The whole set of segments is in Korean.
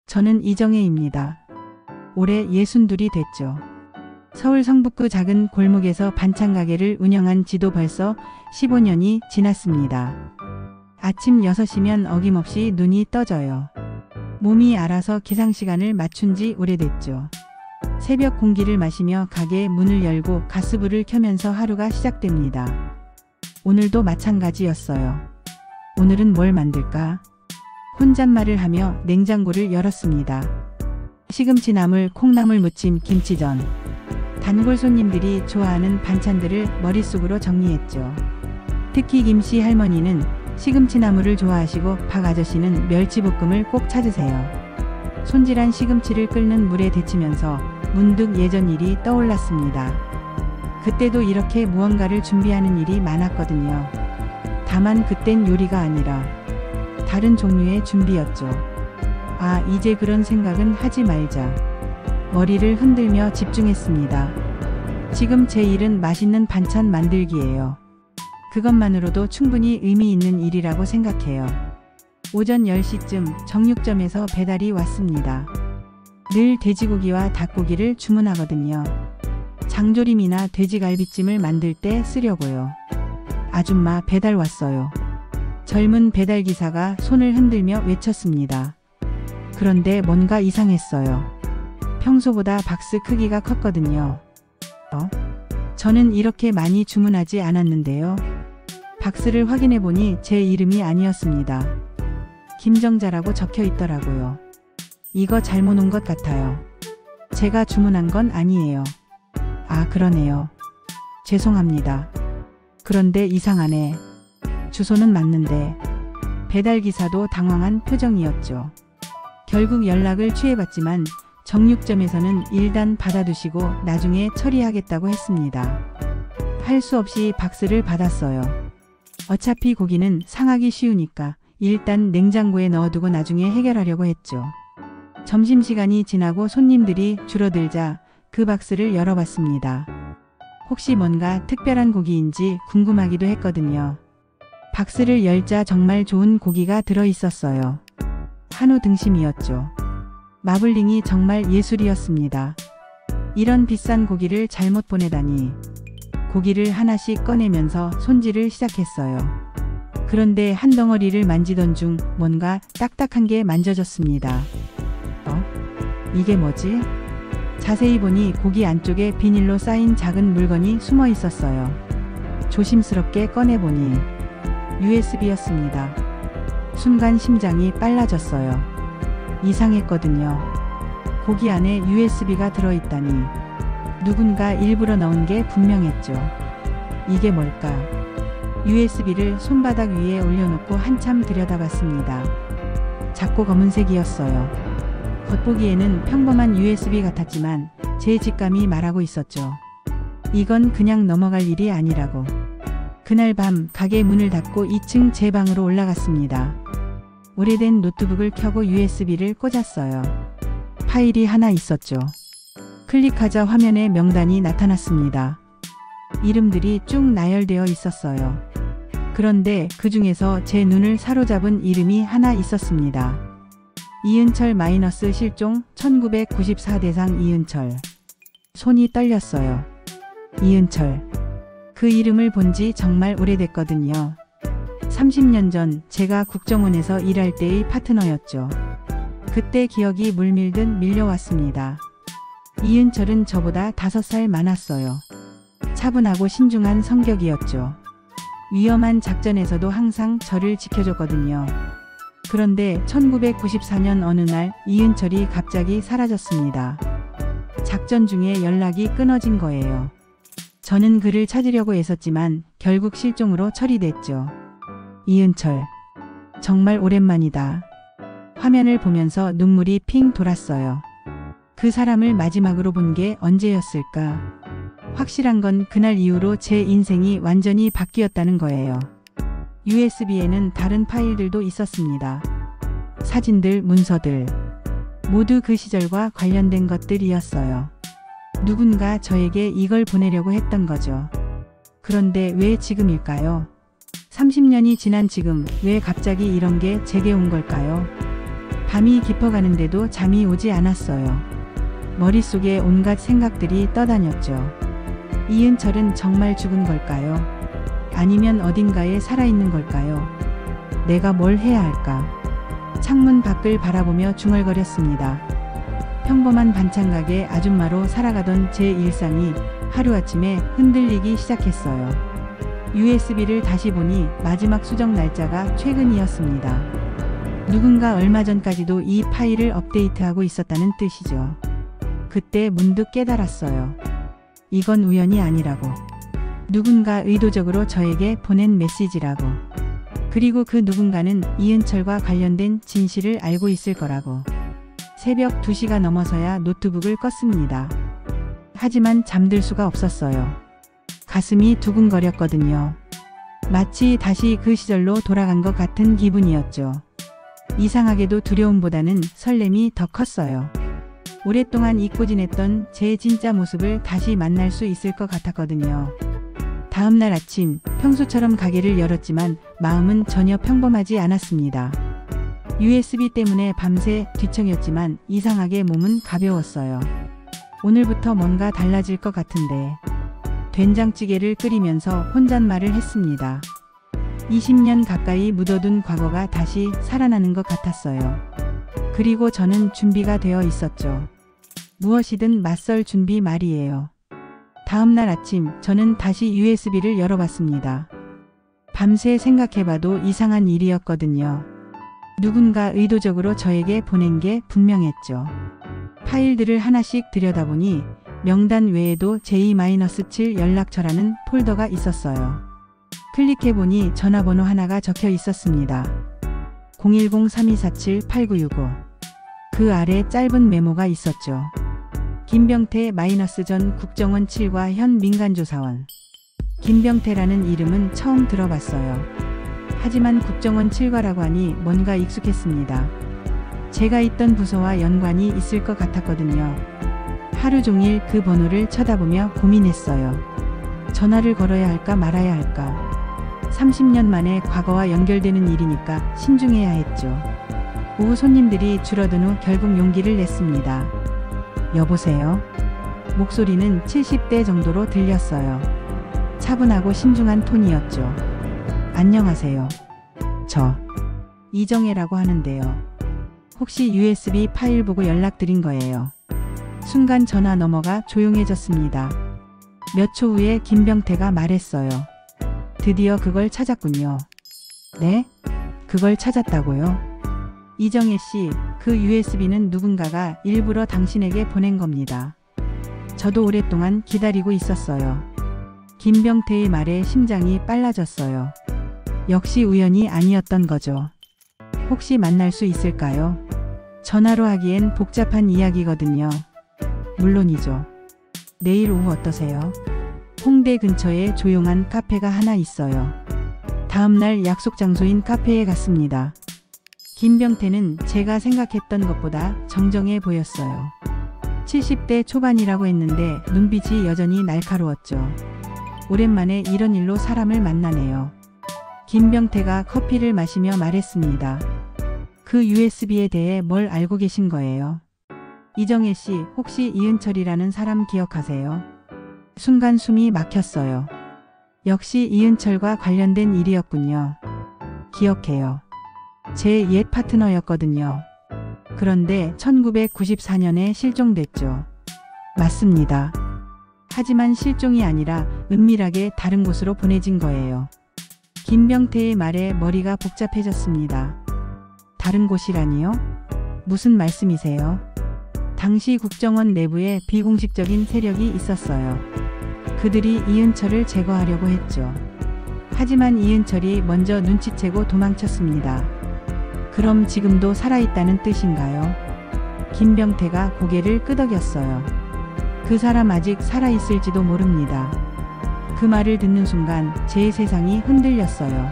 저는 이정혜입니다. 올해 62이 됐죠. 서울 성북구 작은 골목에서 반찬 가게를 운영한 지도 벌써 15년이 지났습니다. 아침 6시면 어김없이 눈이 떠져요. 몸이 알아서 기상시간을 맞춘 지 오래됐죠. 새벽 공기를 마시며 가게 문을 열고 가스불을 켜면서 하루가 시작됩니다. 오늘도 마찬가지였어요. 오늘은 뭘 만들까? 혼잣말을 하며 냉장고를 열었습니다. 시금치 나물, 콩나물 무침, 김치전. 단골 손님들이 좋아하는 반찬들을 머릿속으로 정리했죠. 특히 김씨 할머니는 시금치 나물을 좋아하시고 박 아저씨는 멸치볶음을 꼭 찾으세요. 손질한 시금치를 끓는 물에 데치면서 문득 예전 일이 떠올랐습니다. 그때도 이렇게 무언가를 준비하는 일이 많았거든요. 다만 그땐 요리가 아니라 다른 종류의 준비였죠. 아, 이제 그런 생각은 하지 말자. 머리를 흔들며 집중했습니다. 지금 제 일은 맛있는 반찬 만들기예요. 그것만으로도 충분히 의미 있는 일이라고 생각해요. 오전 10시쯤 정육점에서 배달이 왔습니다. 늘 돼지고기와 닭고기를 주문하거든요. 장조림이나 돼지갈비찜을 만들 때 쓰려고요. 아줌마, 배달 왔어요. 젊은 배달기사가 손을 흔들며 외쳤습니다. 그런데 뭔가 이상했어요. 평소보다 박스 크기가 컸거든요. 저는 이렇게 많이 주문하지 않았는데요. 박스를 확인해 보니 제 이름이 아니었습니다. 김정자라고 적혀 있더라고요. 이거 잘못 온 것 같아요. 제가 주문한 건 아니에요. 아, 그러네요. 죄송합니다. 그런데 이상하네. 주소는 맞는데. 배달기사도 당황한 표정이었죠. 결국 연락을 취해봤지만 정육점에서는 일단 받아두시고 나중에 처리하겠다고 했습니다. 할 수 없이 박스를 받았어요. 어차피 고기는 상하기 쉬우니까 일단 냉장고에 넣어두고 나중에 해결하려고 했죠. 점심시간이 지나고 손님들이 줄어들자 그 박스를 열어봤습니다. 혹시 뭔가 특별한 고기인지 궁금하기도 했거든요. 박스를 열자 정말 좋은 고기가 들어있었어요. 한우 등심이었죠. 마블링이 정말 예술이었습니다. 이런 비싼 고기를 잘못 보내다니. 고기를 하나씩 꺼내면서 손질을 시작했어요. 그런데 한 덩어리를 만지던 중 뭔가 딱딱한 게 만져졌습니다. 이게 뭐지? 자세히 보니 고기 안쪽에 비닐로 쌓인 작은 물건이 숨어 있었어요. 조심스럽게 꺼내보니 USB였습니다. 순간 심장이 빨라졌어요. 이상했거든요. 고기 안에 USB가 들어있다니. 누군가 일부러 넣은 게 분명했죠. 이게 뭘까? USB를 손바닥 위에 올려놓고 한참 들여다봤습니다. 작고 검은색이었어요. 겉보기에는 평범한 USB 같았지만 제 직감이 말하고 있었죠. 이건 그냥 넘어갈 일이 아니라고. 그날 밤 가게 문을 닫고 2층 제 방으로 올라갔습니다. 오래된 노트북을 켜고 USB를 꽂았어요. 파일이 하나 있었죠. 클릭하자 화면에 명단이 나타났습니다. 이름들이 쭉 나열되어 있었어요. 그런데 그 중에서 제 눈을 사로잡은 이름이 하나 있었습니다. 이은철 마이너스 실종 1994 대상 이은철. 손이 떨렸어요. 이은철. 그 이름을 본 지 정말 오래됐거든요. 30년 전 제가 국정원에서 일할 때의 파트너였죠. 그때 기억이 물밀듯 밀려왔습니다. 이은철은 저보다 5살 많았어요. 차분하고 신중한 성격이었죠. 위험한 작전에서도 항상 저를 지켜줬거든요. 그런데 1994년 어느 날 이은철이 갑자기 사라졌습니다. 작전 중에 연락이 끊어진 거예요. 저는 그를 찾으려고 애썼지만 결국 실종으로 처리됐죠. 이은철. 정말 오랜만이다. 화면을 보면서 눈물이 핑 돌았어요. 그 사람을 마지막으로 본 게 언제였을까? 확실한 건 그날 이후로 제 인생이 완전히 바뀌었다는 거예요. USB에는 다른 파일들도 있었습니다. 사진들, 문서들. 모두 그 시절과 관련된 것들이었어요. 누군가 저에게 이걸 보내려고 했던 거죠. 그런데 왜 지금일까요? 30년이 지난 지금 왜 갑자기 이런 게 제게 온 걸까요? 밤이 깊어가는데도 잠이 오지 않았어요. 머릿속에 온갖 생각들이 떠다녔죠. 이은철은 정말 죽은 걸까요? 아니면 어딘가에 살아있는 걸까요? 내가 뭘 해야 할까? 창문 밖을 바라보며 중얼거렸습니다. 평범한 반찬가게 아줌마로 살아가던 제 일상이 하루아침에 흔들리기 시작했어요. USB를 다시 보니 마지막 수정 날짜가 최근이었습니다. 누군가 얼마 전까지도 이 파일을 업데이트하고 있었다는 뜻이죠. 그때 문득 깨달았어요. 이건 우연이 아니라고. 누군가 의도적으로 저에게 보낸 메시지라고. 그리고 그 누군가는 이은철과 관련된 진실을 알고 있을 거라고. 새벽 2시가 넘어서야 노트북을 껐습니다. 하지만 잠들 수가 없었어요. 가슴이 두근거렸거든요. 마치 다시 그 시절로 돌아간 것 같은 기분이었죠. 이상하게도 두려움보다는 설렘이 더 컸어요. 오랫동안 잊고 지냈던 제 진짜 모습을 다시 만날 수 있을 것 같았거든요. 다음날 아침 평소처럼 가게를 열었지만 마음은 전혀 평범하지 않았습니다. USB 때문에 밤새 뒤척였지만 이상하게 몸은 가벼웠어요. 오늘부터 뭔가 달라질 것 같은데. 된장찌개를 끓이면서 혼잣말을 했습니다. 20년 가까이 묻어둔 과거가 다시 살아나는 것 같았어요. 그리고 저는 준비가 되어 있었죠. 무엇이든 맞설 준비 말이에요. 다음날 아침 저는 다시 USB를 열어봤습니다. 밤새 생각해봐도 이상한 일이었거든요. 누군가 의도적으로 저에게 보낸 게 분명했죠. 파일들을 하나씩 들여다보니 명단 외에도 J-7 연락처라는 폴더가 있었어요. 클릭해보니 전화번호 하나가 적혀 있었습니다. 010-3247-8965. 그 아래 짧은 메모가 있었죠. 김병태 -전 국정원 7과 현 민간조사원. 김병태라는 이름은 처음 들어봤어요. 하지만 국정원 7과라고 하니 뭔가 익숙했습니다. 제가 있던 부서와 연관이 있을 것 같았거든요. 하루 종일 그 번호를 쳐다보며 고민했어요. 전화를 걸어야 할까 말아야 할까. 30년 만에 과거와 연결되는 일이니까 신중해야 했죠. 오후 손님들이 줄어든 후 결국 용기를 냈습니다. 여보세요? 목소리는 70대 정도로 들렸어요. 차분하고 신중한 톤이었죠. 안녕하세요. 저 이정혜라고 하는데요. 혹시 USB 파일 보고 연락드린 거예요. 순간 전화 너머가 조용해졌습니다. 몇 초 후에 김병태가 말했어요. 드디어 그걸 찾았군요. 네? 그걸 찾았다고요? 이정혜 씨, 그 USB는 누군가가 일부러 당신에게 보낸 겁니다. 저도 오랫동안 기다리고 있었어요. 김병태의 말에 심장이 빨라졌어요. 역시 우연이 아니었던 거죠. 혹시 만날 수 있을까요? 전화로 하기엔 복잡한 이야기거든요. 물론이죠. 내일 오후 어떠세요? 홍대 근처에 조용한 카페가 하나 있어요. 다음날 약속 장소인 카페에 갔습니다. 김병태는 제가 생각했던 것보다 정정해 보였어요. 70대 초반이라고 했는데 눈빛이 여전히 날카로웠죠. 오랜만에 이런 일로 사람을 만나네요. 김병태가 커피를 마시며 말했습니다. 그 USB에 대해 뭘 알고 계신 거예요? 이정혜 씨, 혹시 이은철이라는 사람 기억하세요? 순간 숨이 막혔어요. 역시 이은철과 관련된 일이었군요. 기억해요. 제 옛 파트너였거든요. 그런데 1994년에 실종됐죠. 맞습니다. 하지만 실종이 아니라 은밀하게 다른 곳으로 보내진 거예요. 김병태의 말에 머리가 복잡해졌습니다. 다른 곳이라니요? 무슨 말씀이세요? 당시 국정원 내부에 비공식적인 세력이 있었어요. 그들이 이은철을 제거하려고 했죠. 하지만 이은철이 먼저 눈치채고 도망쳤습니다. 그럼 지금도 살아있다는 뜻인가요? 김병태가 고개를 끄덕였어요. 그 사람 아직 살아있을지도 모릅니다. 그 말을 듣는 순간 제 세상이 흔들렸어요.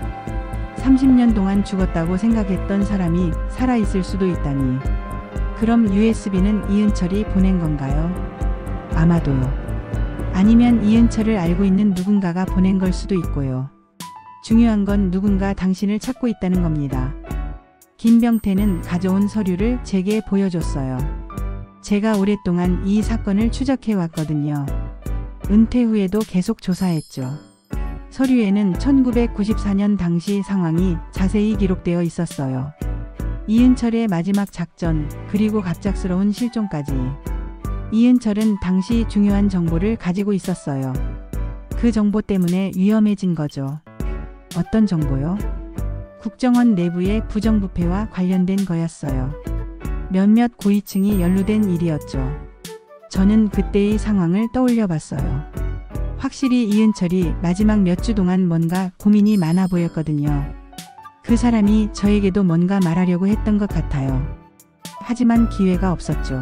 30년 동안 죽었다고 생각했던 사람이 살아있을 수도 있다니. 그럼 USB는 이은철이 보낸 건가요? 아마도요. 아니면 이은철을 알고 있는 누군가가 보낸 걸 수도 있고요. 중요한 건 누군가 당신을 찾고 있다는 겁니다. 김병태는 가져온 서류를 제게 보여줬어요. 제가 오랫동안 이 사건을 추적해 왔거든요. 은퇴 후에도 계속 조사했죠. 서류에는 1994년 당시 상황이 자세히 기록되어 있었어요. 이은철의 마지막 작전, 그리고 갑작스러운 실종까지. 이은철은 당시 중요한 정보를 가지고 있었어요. 그 정보 때문에 위험해진 거죠. 어떤 정보요? 국정원 내부의 부정부패와 관련된 거였어요. 몇몇 고위층이 연루된 일이었죠. 저는 그때의 상황을 떠올려 봤어요. 확실히 이은철이 마지막 몇 주 동안 뭔가 고민이 많아 보였거든요. 그 사람이 저에게도 뭔가 말하려고 했던 것 같아요. 하지만 기회가 없었죠.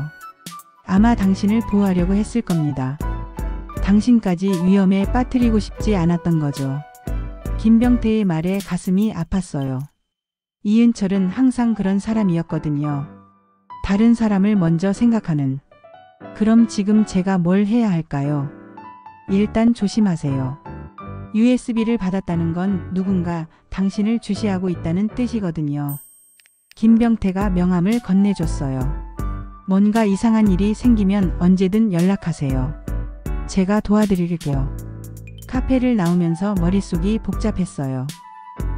아마 당신을 보호하려고 했을 겁니다. 당신까지 위험에 빠뜨리고 싶지 않았던 거죠. 김병태의 말에 가슴이 아팠어요. 이은철은 항상 그런 사람이었거든요. 다른 사람을 먼저 생각하는. 그럼 지금 제가 뭘 해야 할까요? 일단 조심하세요. USB를 받았다는 건 누군가 당신을 주시하고 있다는 뜻이거든요. 김병태가 명함을 건네줬어요. 뭔가 이상한 일이 생기면 언제든 연락하세요. 제가 도와드릴게요. 카페를 나오면서 머릿속이 복잡했어요.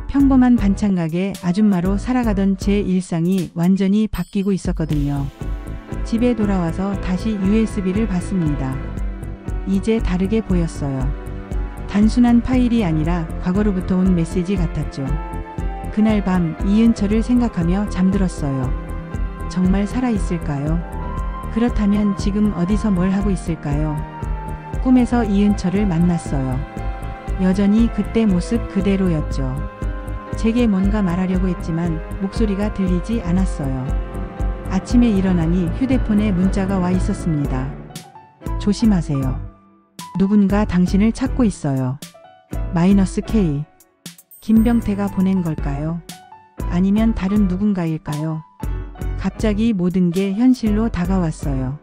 평범한 반찬가게 아줌마로 살아가던 제 일상이 완전히 바뀌고 있었거든요. 집에 돌아와서 다시 USB를 봤습니다. 이제 다르게 보였어요. 단순한 파일이 아니라 과거로부터 온 메시지 같았죠. 그날 밤 이은철을 생각하며 잠들었어요. 정말 살아있을까요? 그렇다면 지금 어디서 뭘 하고 있을까요? 꿈에서 이은철을 만났어요. 여전히 그때 모습 그대로였죠. 제게 뭔가 말하려고 했지만 목소리가 들리지 않았어요. 아침에 일어나니 휴대폰에 문자가 와 있었습니다. 조심하세요. 누군가 당신을 찾고 있어요. -K. 김병태가 보낸 걸까요? 아니면 다른 누군가일까요? 갑자기 모든 게 현실로 다가왔어요.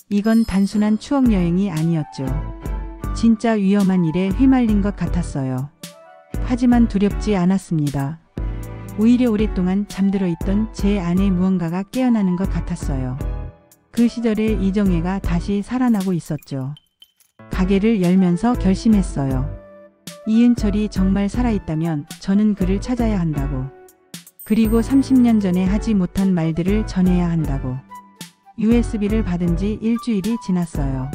이건 단순한 추억 여행이 아니었죠. 진짜 위험한 일에 휘말린 것 같았어요. 하지만 두렵지 않았습니다. 오히려 오랫동안 잠들어 있던 제 안에 무언가가 깨어나는 것 같았어요. 그 시절의 이정혜가 다시 살아나고 있었죠. 가게를 열면서 결심했어요. 이은철이 정말 살아있다면 저는 그를 찾아야 한다고. 그리고 30년 전에 하지 못한 말들을 전해야 한다고. USB를 받은 지 일주일이 지났어요.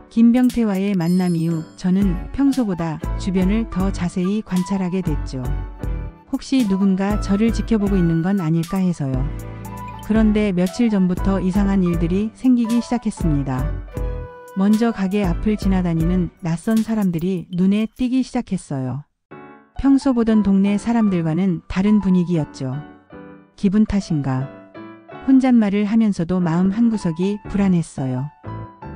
김병태와의 만남 이후 저는 평소보다 주변을 더 자세히 관찰하게 됐죠. 혹시 누군가 저를 지켜보고 있는 건 아닐까 해서요. 그런데 며칠 전부터 이상한 일들이 생기기 시작했습니다. 먼저 가게 앞을 지나다니는 낯선 사람들이 눈에 띄기 시작했어요. 평소 보던 동네 사람들과는 다른 분위기였죠. 기분 탓인가? 혼잣말을 하면서도 마음 한구석이 불안했어요.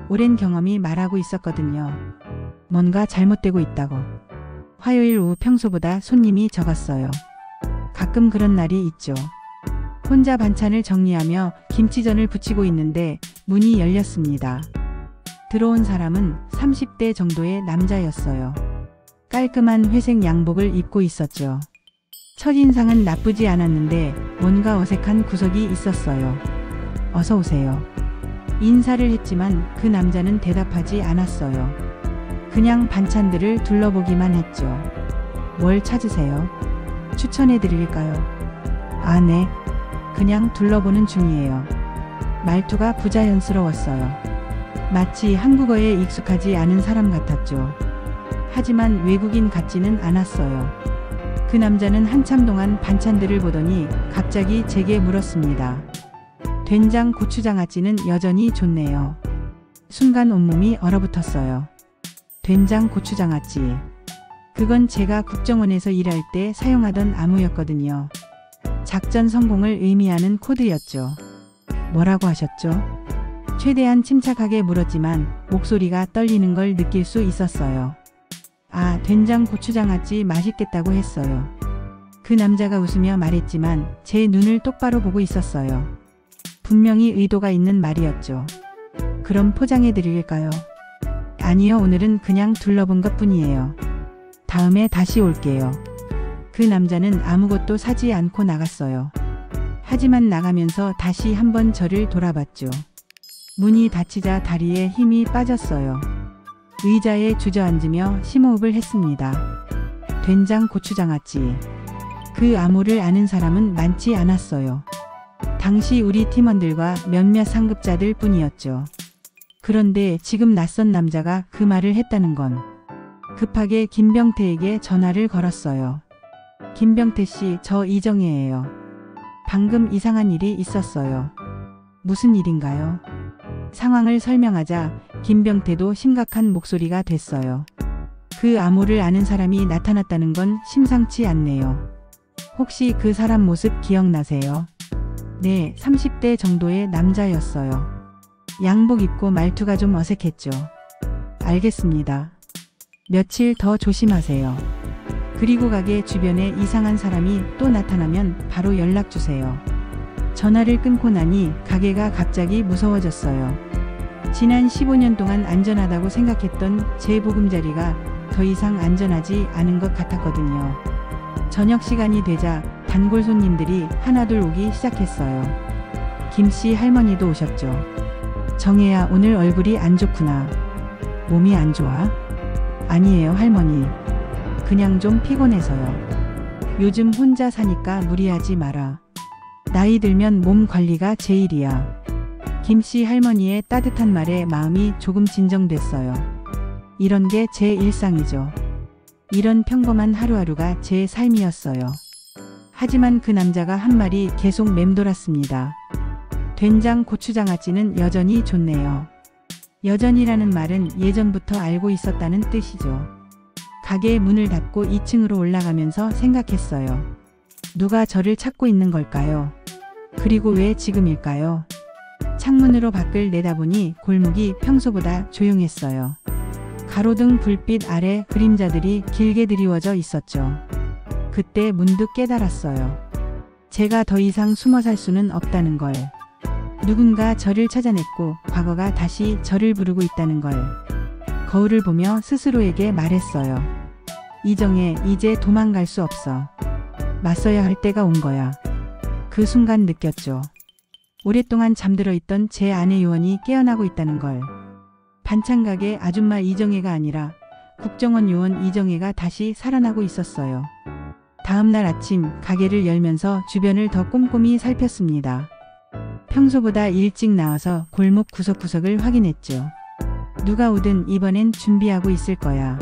오랜 경험이 말하고 있었거든요. 뭔가 잘못되고 있다고. 화요일 오후 평소보다 손님이 적었어요. 가끔 그런 날이 있죠. 혼자 반찬을 정리하며 김치전을 부치고 있는데 문이 열렸습니다. 들어온 사람은 30대 정도의 남자였어요. 깔끔한 회색 양복을 입고 있었죠. 첫인상은 나쁘지 않았는데 뭔가 어색한 구석이 있었어요. 어서 오세요. 인사를 했지만 그 남자는 대답하지 않았어요. 그냥 반찬들을 둘러보기만 했죠. 뭘 찾으세요? 추천해 드릴까요? 아, 네. 그냥 둘러보는 중이에요. 말투가 부자연스러웠어요. 마치 한국어에 익숙하지 않은 사람 같았죠. 하지만 외국인 같지는 않았어요. 그 남자는 한참 동안 반찬들을 보더니 갑자기 제게 물었습니다. 된장 고추장아찌는 여전히 좋네요. 순간 온몸이 얼어붙었어요. 된장 고추장아찌. 그건 제가 국정원에서 일할 때 사용하던 암호였거든요. 작전 성공을 의미하는 코드였죠. 뭐라고 하셨죠? 최대한 침착하게 물었지만 목소리가 떨리는 걸 느낄 수 있었어요. 아, 된장 고추장아찌 맛있겠다고 했어요. 그 남자가 웃으며 말했지만 제 눈을 똑바로 보고 있었어요. 분명히 의도가 있는 말이었죠. 그럼 포장해 드릴까요? 아니요, 오늘은 그냥 둘러본 것뿐이에요. 다음에 다시 올게요. 그 남자는 아무것도 사지 않고 나갔어요. 하지만 나가면서 다시 한번 저를 돌아봤죠. 문이 닫히자 다리에 힘이 빠졌어요. 의자에 주저앉으며 심호흡을 했습니다. 된장 고추장아찌. 그 암호를 아는 사람은 많지 않았어요. 당시 우리 팀원들과 몇몇 상급자들 뿐이었죠. 그런데 지금 낯선 남자가 그 말을 했다는 건 급하게 김병태에게 전화를 걸었어요. 김병태 씨, 저 이정혜예요. 방금 이상한 일이 있었어요. 무슨 일인가요? 상황을 설명하자 김병태도 심각한 목소리가 됐어요. 그 암호를 아는 사람이 나타났다는 건 심상치 않네요. 혹시 그 사람 모습 기억나세요? 네, 30대 정도의 남자였어요. 양복 입고 말투가 좀 어색했죠. 알겠습니다. 며칠 더 조심하세요. 그리고 가게 주변에 이상한 사람이 또 나타나면 바로 연락 주세요. 전화를 끊고 나니 가게가 갑자기 무서워졌어요. 지난 15년 동안 안전하다고 생각했던 제 보금자리가 더 이상 안전하지 않은 것 같았거든요. 저녁 시간이 되자 단골 손님들이 하나둘 오기 시작했어요. 김씨 할머니도 오셨죠. 정혜야, 오늘 얼굴이 안 좋구나. 몸이 안 좋아? 아니에요, 할머니. 그냥 좀 피곤해서요. 요즘 혼자 사니까 무리하지 마라. 나이 들면 몸 관리가 제일이야. 김씨 할머니의 따뜻한 말에 마음이 조금 진정됐어요. 이런 게 제 일상이죠. 이런 평범한 하루하루가 제 삶이었어요. 하지만 그 남자가 한 말이 계속 맴돌았습니다. 된장 고추장아찌는 여전히 좋네요. 여전이라는 말은 예전부터 알고 있었다는 뜻이죠. 가게 문을 닫고 2층으로 올라가면서 생각했어요. 누가 저를 찾고 있는 걸까요? 그리고 왜 지금일까요? 창문으로 밖을 내다보니 골목이 평소보다 조용했어요. 가로등 불빛 아래 그림자들이 길게 드리워져 있었죠. 그때 문득 깨달았어요. 제가 더 이상 숨어 살 수는 없다는 걸. 누군가 저를 찾아냈고 과거가 다시 저를 부르고 있다는 걸. 거울을 보며 스스로에게 말했어요. 이정혜, 이제 도망갈 수 없어. 맞서야 할 때가 온 거야. 그 순간 느꼈죠. 오랫동안 잠들어 있던 제 안의 요원이 깨어나고 있다는 걸. 반찬가게 아줌마 이정혜가 아니라 국정원 요원 이정혜가 다시 살아나고 있었어요. 다음 날 아침 가게를 열면서 주변을 더 꼼꼼히 살폈습니다. 평소보다 일찍 나와서 골목 구석구석을 확인했죠. 누가 오든 이번엔 준비하고 있을 거야.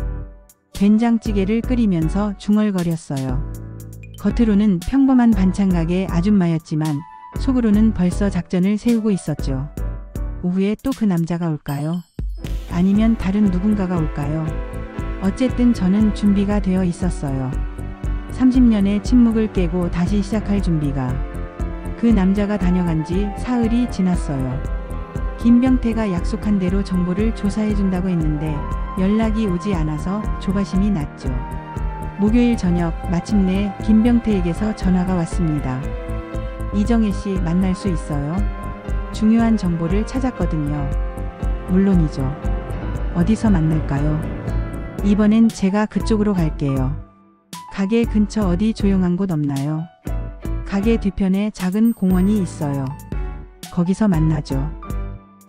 된장찌개를 끓이면서 중얼거렸어요. 겉으로는 평범한 반찬가게 아줌마였지만 속으로는 벌써 작전을 세우고 있었죠. 오후에 또 그 남자가 올까요? 아니면 다른 누군가가 올까요? 어쨌든 저는 준비가 되어 있었어요. 30년의 침묵을 깨고 다시 시작할 준비가. 그 남자가 다녀간 지 사흘이 지났어요. 김병태가 약속한 대로 정보를 조사해준다고 했는데 연락이 오지 않아서 조바심이 났죠. 목요일 저녁 마침내 김병태에게서 전화가 왔습니다. 이정혜 씨 만날 수 있어요? 중요한 정보를 찾았거든요. 물론이죠. 어디서 만날까요? 이번엔 제가 그쪽으로 갈게요. 가게 근처 어디 조용한 곳 없나요? 가게 뒤편에 작은 공원이 있어요. 거기서 만나죠.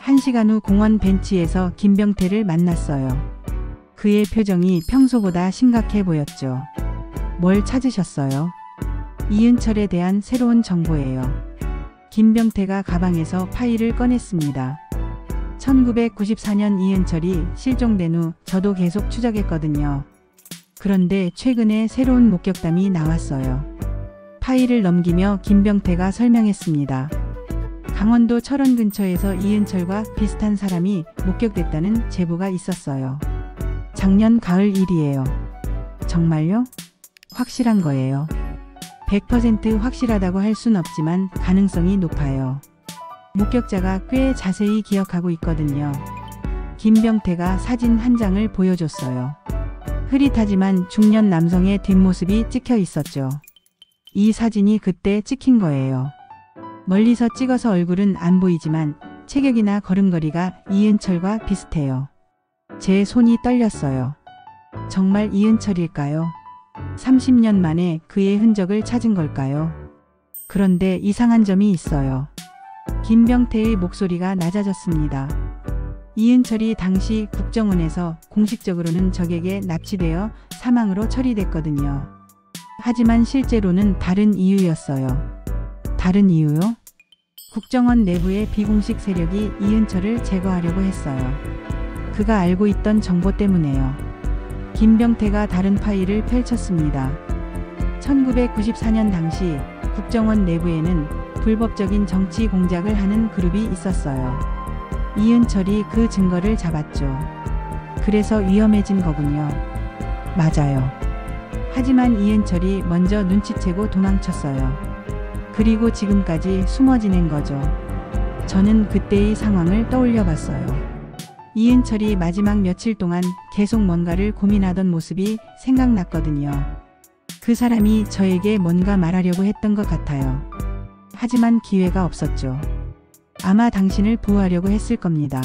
1시간 후 공원 벤치에서 김병태를 만났어요. 그의 표정이 평소보다 심각해 보였죠. 뭘 찾으셨어요? 이은철에 대한 새로운 정보예요. 김병태가 가방에서 파일을 꺼냈습니다. 1994년 이은철이 실종된 후 저도 계속 추적했거든요. 그런데 최근에 새로운 목격담이 나왔어요. 파일을 넘기며 김병태가 설명했습니다. 강원도 철원 근처에서 이은철과 비슷한 사람이 목격됐다는 제보가 있었어요. 작년 가을 일이에요. 정말요? 확실한 거예요. 100% 확실하다고 할 순 없지만 가능성이 높아요. 목격자가 꽤 자세히 기억하고 있거든요. 김병태가 사진 한 장을 보여줬어요. 흐릿하지만 중년 남성의 뒷모습이 찍혀 있었죠. 이 사진이 그때 찍힌 거예요. 멀리서 찍어서 얼굴은 안 보이지만 체격이나 걸음걸이가 이은철과 비슷해요. 제 손이 떨렸어요. 정말 이은철일까요? 30년 만에 그의 흔적을 찾은 걸까요? 그런데 이상한 점이 있어요. 김병태의 목소리가 낮아졌습니다. 이은철이 당시 국정원에서 공식적으로는 적에게 납치되어 사망으로 처리됐거든요. 하지만 실제로는 다른 이유였어요. 다른 이유요? 국정원 내부의 비공식 세력이 이은철을 제거하려고 했어요. 그가 알고 있던 정보 때문에요. 김병태가 다른 파일을 펼쳤습니다. 1994년 당시 국정원 내부에는 불법적인 정치 공작을 하는 그룹이 있었어요. 이은철이 그 증거를 잡았죠. 그래서 위험해진 거군요. 맞아요. 하지만 이은철이 먼저 눈치채고 도망쳤어요. 그리고 지금까지 숨어 지낸 거죠. 저는 그때의 상황을 떠올려 봤어요. 이은철이 마지막 며칠 동안 계속 뭔가를 고민하던 모습이 생각났거든요. 그 사람이 저에게 뭔가 말하려고 했던 것 같아요. 하지만 기회가 없었죠. 아마 당신을 보호하려고 했을 겁니다.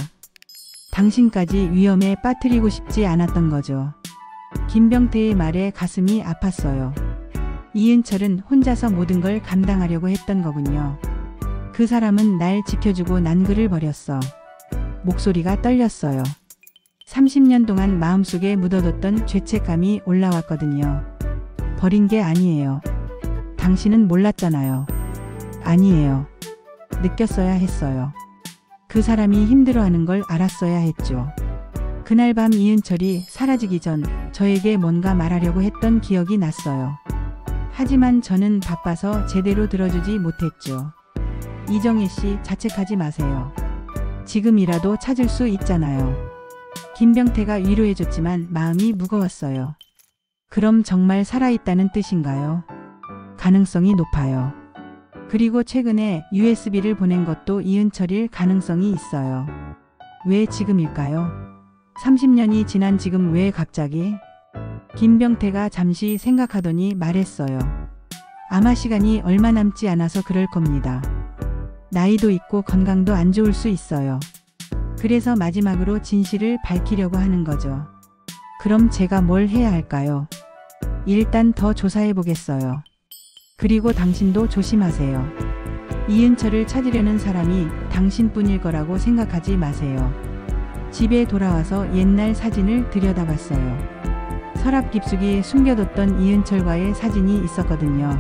당신까지 위험에 빠뜨리고 싶지 않았던 거죠. 김병태의 말에 가슴이 아팠어요. 이은철은 혼자서 모든 걸 감당하려고 했던 거군요. 그 사람은 날 지켜주고 난 그를 버렸어. 목소리가 떨렸어요. 30년 동안 마음속에 묻어뒀던 죄책감이 올라왔거든요. 버린 게 아니에요. 당신은 몰랐잖아요. 아니에요. 느꼈어야 했어요. 그 사람이 힘들어하는 걸 알았어야 했죠. 그날 밤 이은철이 사라지기 전 저에게 뭔가 말하려고 했던 기억이 났어요. 하지만 저는 바빠서 제대로 들어주지 못했죠. 이정혜 씨, 자책하지 마세요. 지금이라도 찾을 수 있잖아요. 김병태가 위로해줬지만 마음이 무거웠어요. 그럼 정말 살아있다는 뜻인가요? 가능성이 높아요. 그리고 최근에 USB를 보낸 것도 이은철일 가능성이 있어요. 왜 지금일까요? 30년이 지난 지금 왜 갑자기? 김병태가 잠시 생각하더니 말했어요. 아마 시간이 얼마 남지 않아서 그럴 겁니다. 나이도 있고 건강도 안 좋을 수 있어요. 그래서 마지막으로 진실을 밝히려고 하는 거죠. 그럼 제가 뭘 해야 할까요? 일단 더 조사해 보겠어요. 그리고 당신도 조심하세요. 이은철을 찾으려는 사람이 당신뿐일 거라고 생각하지 마세요. 집에 돌아와서 옛날 사진을 들여다봤어요. 서랍 깊숙이 숨겨뒀던 이은철과의 사진이 있었거든요.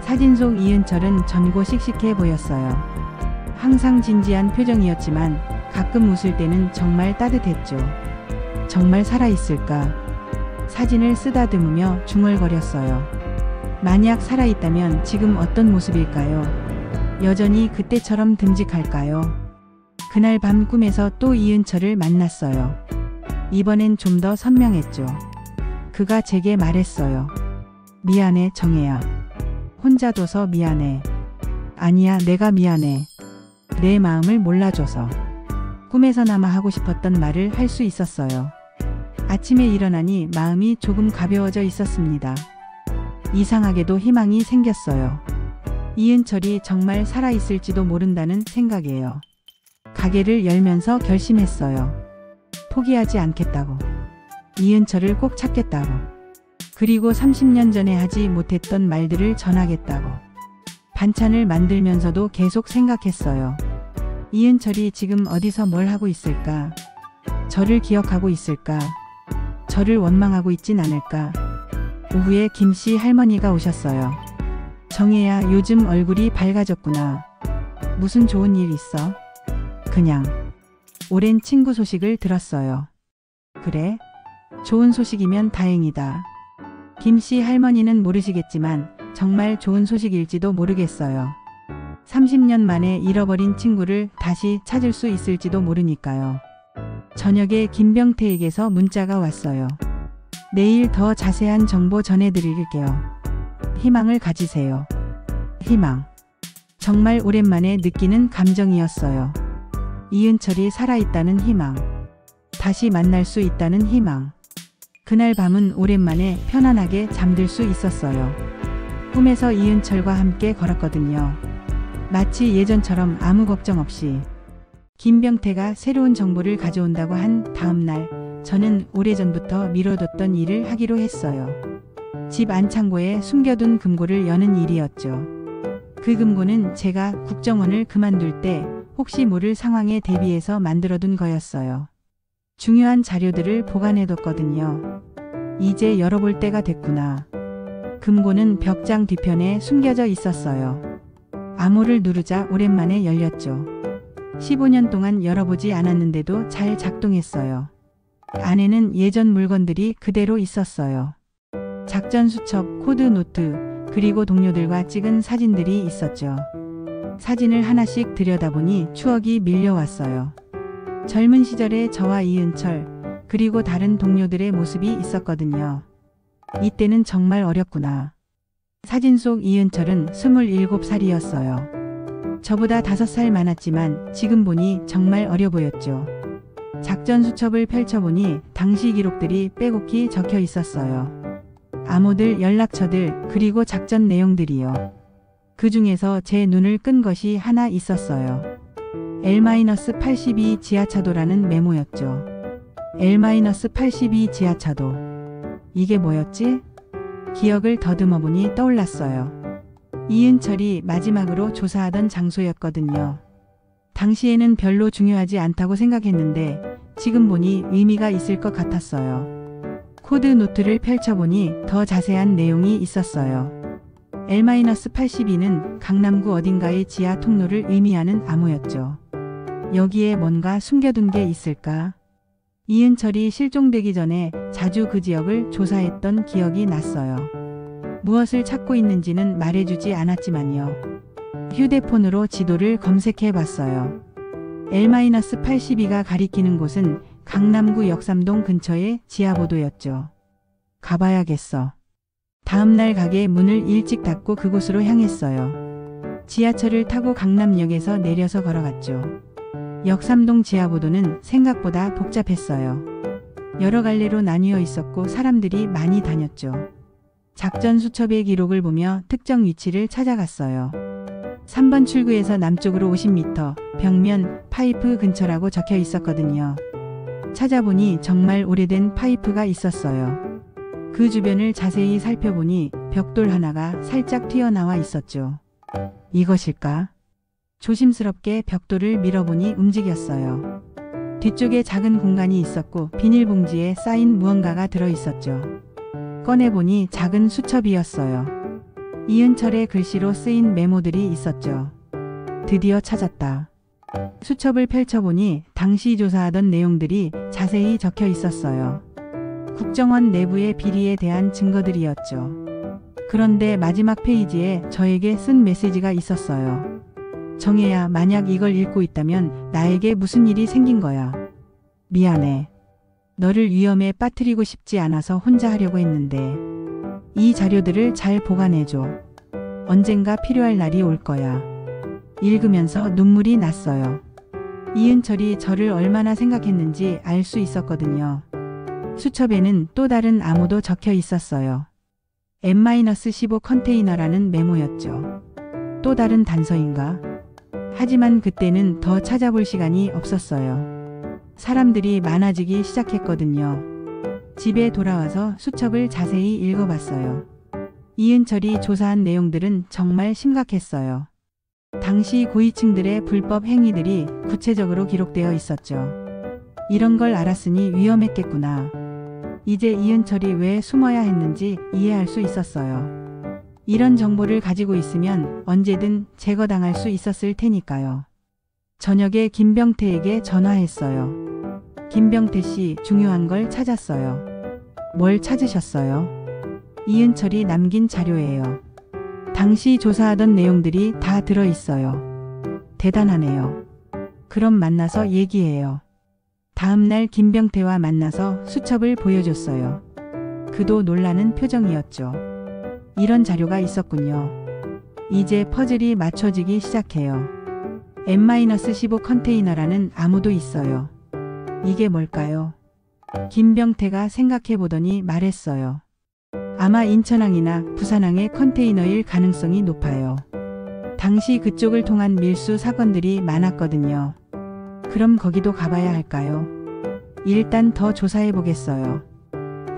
사진 속 이은철은 젊고 씩씩해 보였어요. 항상 진지한 표정이었지만 가끔 웃을 때는 정말 따뜻했죠. 정말 살아있을까? 사진을 쓰다듬으며 중얼거렸어요. 만약 살아있다면 지금 어떤 모습일까요? 여전히 그때처럼 듬직할까요? 그날 밤 꿈에서 또 이은철을 만났어요. 이번엔 좀 더 선명했죠. 그가 제게 말했어요. 미안해, 정혜야. 혼자 둬서 미안해. 아니야, 내가 미안해. 내 마음을 몰라줘서. 꿈에서나마 하고 싶었던 말을 할 수 있었어요. 아침에 일어나니 마음이 조금 가벼워져 있었습니다. 이상하게도 희망이 생겼어요. 이은철이 정말 살아있을지도 모른다는 생각이에요. 가게를 열면서 결심했어요. 포기하지 않겠다고. 이은철을 꼭 찾겠다고. 그리고 30년 전에 하지 못했던 말들을 전하겠다고. 반찬을 만들면서도 계속 생각했어요. 이은철이 지금 어디서 뭘 하고 있을까? 저를 기억하고 있을까? 저를 원망하고 있진 않을까? 오후에 김씨 할머니가 오셨어요. 정혜야, 요즘 얼굴이 밝아졌구나. 무슨 좋은 일 있어? 그냥 오랜 친구 소식을 들었어요. 그래? 좋은 소식이면 다행이다. 김씨 할머니는 모르시겠지만 정말 좋은 소식일지도 모르겠어요. 30년 만에 잃어버린 친구를 다시 찾을 수 있을지도 모르니까요. 저녁에 김병태에게서 문자가 왔어요. 내일 더 자세한 정보 전해드릴게요. 희망을 가지세요. 희망. 정말 오랜만에 느끼는 감정이었어요. 이은철이 살아있다는 희망. 다시 만날 수 있다는 희망. 그날 밤은 오랜만에 편안하게 잠들 수 있었어요. 꿈에서 이은철과 함께 걸었거든요. 마치 예전처럼 아무 걱정 없이. 김병태가 새로운 정보를 가져온다고 한 다음 날, 저는 오래전부터 미뤄뒀던 일을 하기로 했어요. 집 안창고에 숨겨둔 금고를 여는 일이었죠. 그 금고는 제가 국정원을 그만둘 때 혹시 모를 상황에 대비해서 만들어둔 거였어요. 중요한 자료들을 보관해뒀거든요. 이제 열어볼 때가 됐구나. 금고는 벽장 뒤편에 숨겨져 있었어요. 암호를 누르자 오랜만에 열렸죠. 15년 동안 열어보지 않았는데도 잘 작동했어요. 안에는 예전 물건들이 그대로 있었어요. 작전 수첩, 코드 노트, 그리고 동료들과 찍은 사진들이 있었죠. 사진을 하나씩 들여다보니 추억이 밀려왔어요. 젊은 시절의 저와 이은철, 그리고 다른 동료들의 모습이 있었거든요. 이때는 정말 어렸구나. 사진 속 이은철은 27살이었어요. 저보다 5살 많았지만 지금 보니 정말 어려 보였죠. 작전 수첩을 펼쳐보니 당시 기록들이 빼곡히 적혀 있었어요. 암호들, 연락처들, 그리고 작전 내용들이요. 그 중에서 제 눈을 끈 것이 하나 있었어요. L-82 지하차도라는 메모였죠. L-82 지하차도. 이게 뭐였지? 기억을 더듬어 보니 떠올랐어요. 이은철이 마지막으로 조사하던 장소였거든요. 당시에는 별로 중요하지 않다고 생각했는데 지금 보니 의미가 있을 것 같았어요. 코드 노트를 펼쳐보니 더 자세한 내용이 있었어요. L-82는 강남구 어딘가의 지하 통로를 의미하는 암호였죠. 여기에 뭔가 숨겨둔 게 있을까? 이은철이 실종되기 전에 자주 그 지역을 조사했던 기억이 났어요. 무엇을 찾고 있는지는 말해주지 않았지만요. 휴대폰으로 지도를 검색해 봤어요. L-82가 가리키는 곳은 강남구 역삼동 근처의 지하보도였죠. 가봐야겠어. 다음날 가게 문을 일찍 닫고 그곳으로 향했어요. 지하철을 타고 강남역에서 내려서 걸어갔죠. 역삼동 지하보도는 생각보다 복잡했어요. 여러 갈래로 나뉘어 있었고 사람들이 많이 다녔죠. 작전 수첩의 기록을 보며 특정 위치를 찾아갔어요. 3번 출구에서 남쪽으로 50m, 벽면, 파이프 근처라고 적혀 있었거든요. 찾아보니 정말 오래된 파이프가 있었어요. 그 주변을 자세히 살펴보니 벽돌 하나가 살짝 튀어나와 있었죠. 이것일까? 조심스럽게 벽돌을 밀어보니 움직였어요. 뒤쪽에 작은 공간이 있었고 비닐봉지에 쌓인 무언가가 들어있었죠. 꺼내보니 작은 수첩이었어요. 이은철의 글씨로 쓰인 메모들이 있었죠. 드디어 찾았다. 수첩을 펼쳐보니 당시 조사하던 내용들이 자세히 적혀 있었어요. 국정원 내부의 비리에 대한 증거들이었죠. 그런데 마지막 페이지에 저에게 쓴 메시지가 있었어요. 정혜야, 만약 이걸 읽고 있다면 나에게 무슨 일이 생긴 거야. 미안해. 너를 위험에 빠뜨리고 싶지 않아서 혼자 하려고 했는데 이 자료들을 잘 보관해줘. 언젠가 필요할 날이 올 거야. 읽으면서 눈물이 났어요. 이은철이 저를 얼마나 생각했는지 알 수 있었거든요. 수첩에는 또 다른 암호도 적혀 있었어요. M-15 컨테이너라는 메모였죠. 또 다른 단서인가? 하지만 그때는 더 찾아볼 시간이 없었어요. 사람들이 많아지기 시작했거든요. 집에 돌아와서 수첩을 자세히 읽어봤어요. 이은철이 조사한 내용들은 정말 심각했어요. 당시 고위층들의 불법 행위들이 구체적으로 기록되어 있었죠. 이런 걸 알았으니 위험했겠구나. 이제 이은철이 왜 숨어야 했는지 이해할 수 있었어요. 이런 정보를 가지고 있으면 언제든 제거당할 수 있었을 테니까요. 저녁에 김병태에게 전화했어요. 김병태 씨, 중요한 걸 찾았어요. 뭘 찾으셨어요? 이은철이 남긴 자료예요. 당시 조사하던 내용들이 다 들어있어요. 대단하네요. 그럼 만나서 얘기해요. 다음날 김병태와 만나서 수첩을 보여줬어요. 그도 놀라는 표정이었죠. 이런 자료가 있었군요. 이제 퍼즐이 맞춰지기 시작해요. M-15 컨테이너라는 암호도 있어요. 이게 뭘까요? 김병태가 생각해보더니 말했어요. 아마 인천항이나 부산항의 컨테이너일 가능성이 높아요. 당시 그쪽을 통한 밀수 사건들이 많았거든요. 그럼 거기도 가봐야 할까요? 일단 더 조사해보겠어요.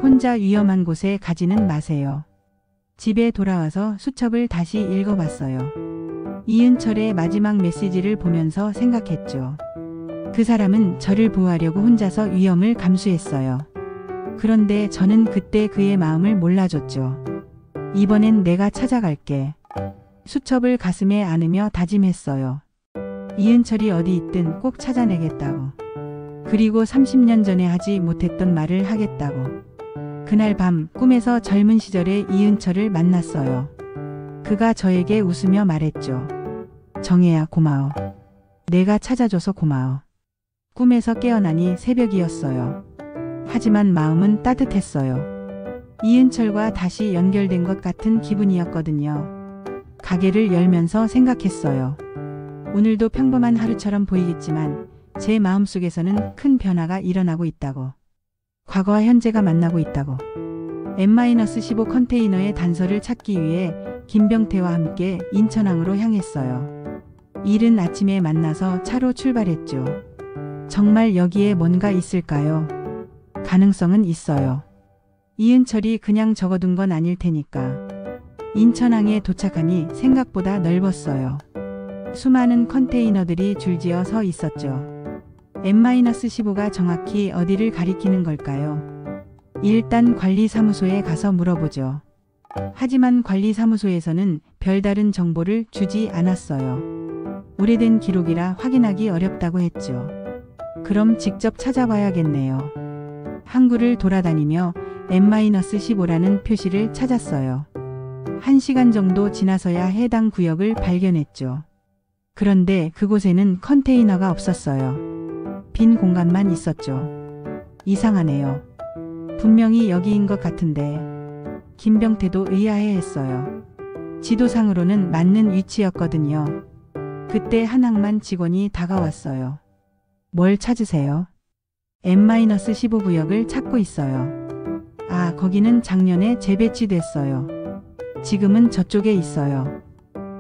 혼자 위험한 곳에 가지는 마세요. 집에 돌아와서 수첩을 다시 읽어봤어요. 이은철의 마지막 메시지를 보면서 생각했죠. 그 사람은 저를 보호하려고 혼자서 위험을 감수했어요. 그런데 저는 그때 그의 마음을 몰라줬죠. 이번엔 내가 찾아갈게. 수첩을 가슴에 안으며 다짐했어요. 이은철이 어디 있든 꼭 찾아내겠다고. 그리고 30년 전에 하지 못했던 말을 하겠다고. 그날 밤 꿈에서 젊은 시절의 이은철을 만났어요. 그가 저에게 웃으며 말했죠. 정혜야, 고마워. 내가 찾아줘서 고마워. 꿈에서 깨어나니 새벽이었어요. 하지만 마음은 따뜻했어요. 이은철과 다시 연결된 것 같은 기분이었거든요. 가게를 열면서 생각했어요. 오늘도 평범한 하루처럼 보이겠지만 제 마음속에서는 큰 변화가 일어나고 있다고. 과거와 현재가 만나고 있다고. N-15 컨테이너의 단서를 찾기 위해 김병태와 함께 인천항으로 향했어요. 이른 아침에 만나서 차로 출발했죠. 정말 여기에 뭔가 있을까요? 가능성은 있어요. 이은철이 그냥 적어둔 건 아닐 테니까. 인천항에 도착하니 생각보다 넓었어요. 수많은 컨테이너들이 줄지어 서 있었죠. N-15가 정확히 어디를 가리키는 걸까요? 일단 관리사무소에 가서 물어보죠. 하지만 관리사무소에서는 별다른 정보를 주지 않았어요. 오래된 기록이라 확인하기 어렵다고 했죠. 그럼 직접 찾아봐야겠네요. 항구를 돌아다니며 N-15라는 표시를 찾았어요. 1시간 정도 지나서야 해당 구역을 발견했죠. 그런데 그곳에는 컨테이너가 없었어요. 빈 공간만 있었죠. 이상하네요. 분명히 여기인 것 같은데. 김병태도 의아해했어요. 지도상으로는 맞는 위치였거든요. 그때 한항만 직원이 다가왔어요. 뭘 찾으세요? N-15 구역을 찾고 있어요. 아, 거기는 작년에 재배치됐어요. 지금은 저쪽에 있어요.